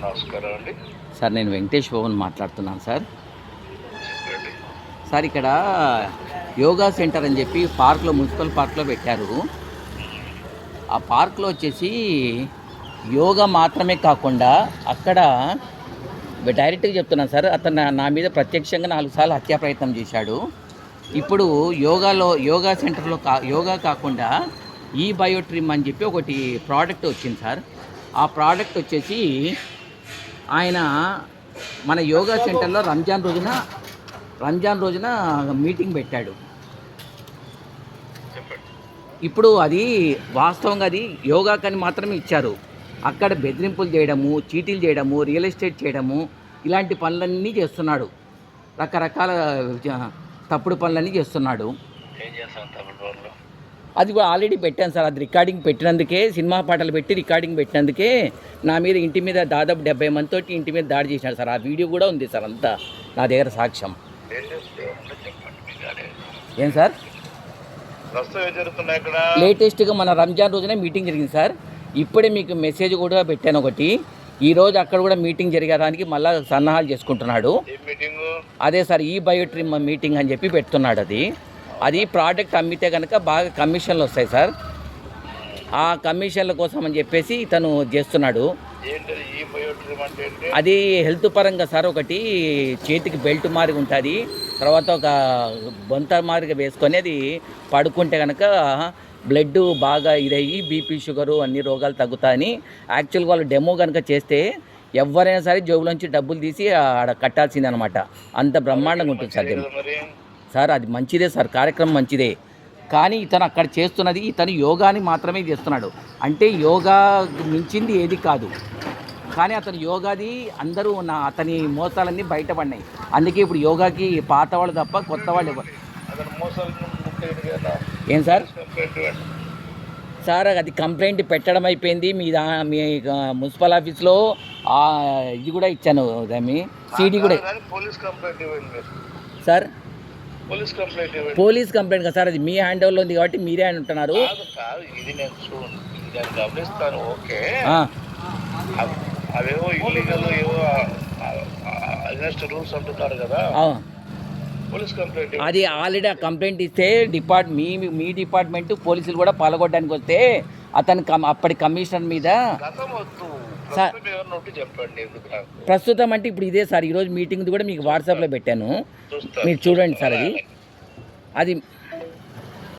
నమస్కారం అండి. సార్ నేను వెంకటేష్ భవన్ మాట్లాడుతున్నాను సార్. చెప్పండి. సార్ ఇక్కడ యోగా సెంటర్ అని చెప్పి పార్క్లో మున్సిపల్ పార్క్లో పెట్టారు. ఆ పార్క్లో వచ్చేసి యోగా మాత్రమే కాకుండా అక్కడ డైరెక్ట్గా చెప్తున్నాను సార్, అతను నా మీద ప్రత్యక్షంగా 4 సార్లు హత్యా ప్రయత్నం చేశాడు. ఇప్పుడు యోగా సెంటర్లో యోగా కాకుండా ఈ బయోట్రిమ్ అని చెప్పి ఒకటి ప్రోడక్ట్ వచ్చింది సార్. ఆ ప్రోడక్ట్ వచ్చేసి ఆయన మన యోగా సెంటర్లో రంజాన్ రోజున మీటింగ్ పెట్టాడు. ఇప్పుడు అది వాస్తవంగా అది యోగాకని మాత్రమే ఇచ్చారు. అక్కడ బెదిరింపులు చేయడము, చీటీలు చేయడము, రియల్ ఎస్టేట్ చేయడము, ఇలాంటి పనులన్నీ చేస్తున్నాడు. రకరకాల తప్పుడు పనులన్నీ చేస్తున్నాడు. ఏం చేస్తాం తమిళ వాళ్ళు? అది కూడా ఆల్రెడీ పెట్టాను సార్. అది రికార్డింగ్ పెట్టినందుకే, సినిమా పాటలు పెట్టి రికార్డింగ్ పెట్టినందుకే నా మీద ఇంటి మీద దాదాపు 70 మందితోటి ఇంటి మీద దాడి చేశాడు సార్. ఆ వీడియో కూడా ఉంది సార్, అంతా నా దగ్గర సాక్ష్యం. ఏం సార్ లేటెస్ట్గా మన రంజాన్ రోజునే మీటింగ్ జరిగింది సార్. ఇప్పుడే మీకు మెసేజ్ కూడా పెట్టాను ఒకటి. ఈరోజు అక్కడ కూడా మీటింగ్ జరిగేదానికి మళ్ళీ సన్నాహాలు చేసుకుంటున్నాడు. అదే సార్ ఈ బయోట్రిమ్ మీటింగ్ అని చెప్పి పెడుతున్నాడు. అది ప్రోడక్ట్ అమ్మితే కనుక బాగా కమిషన్లు వస్తాయి సార్. ఆ కమిషన్ల కోసం అని చెప్పేసి ఇతను చేస్తున్నాడు. అది హెల్త్ పరంగా సార్, ఒకటి చేతికి బెల్ట్ మారిగా ఉంటుంది, తర్వాత ఒక బొంత మారిగా వేసుకొని అది పడుకుంటే కనుక బ్లడ్ బాగా ఇదయ్యి బీపీ షుగరు అన్ని రోగాలు తగ్గుతాయని యాక్చువల్గా వాళ్ళు డెమో కనుక చేస్తే ఎవరైనా సరే జోబులోంచి డబ్బులు తీసి ఆడ కట్టాల్సిందే అనమాట. అంత బ్రహ్మాండంగా ఉంటుంది సార్. సార్ అది మంచిదే సార్, కార్యక్రమం మంచిదే. కానీ ఇతను అక్కడ చేస్తున్నది, ఇతను యోగాని మాత్రమే చేస్తున్నాడు. అంటే యోగా మించింది ఏది కాదు. కానీ అతను యోగాది అందరూ అతని మోసాలన్నీ బయటపడినాయి. అందుకే ఇప్పుడు యోగాకి పాత వాళ్ళు తప్ప కొత్త వాళ్ళు ఎవరు. ఏం సార్? సార్ అది కంప్లైంట్ పెట్టడం అయిపోయింది. మీ మున్సిపల్ ఆఫీస్లో ఇది కూడా ఇచ్చాను, మీ సీడీ కూడా. సార్ పోలీస్ కంప్లైంట్ కదా సార్, అది మీ హ్యాండ్ ఓవర్లో ఉంది కాబట్టి మీరే అని ఉంటున్నారు. అవేవో ఇల్లీగల్ ఏవో అగెన్స్ట్ రూల్స్ అంటున్నారు కదా, పోలీస్ కంప్లైంట్. అది ఆల్రెడీ ఆ కంప్లైంట్ ఇస్తే మీ డిపార్ట్మెంట్ పోలీసులు కూడా పాల్గొనడానికి వస్తే అతను అప్పటి కమిషనర్ మీద ప్రస్తుతం అంటే ఇప్పుడు ఇదే సార్. ఈరోజు మీటింగ్ కూడా మీకు వాట్సాప్లో పెట్టాను, మీరు చూడండి సార్. అది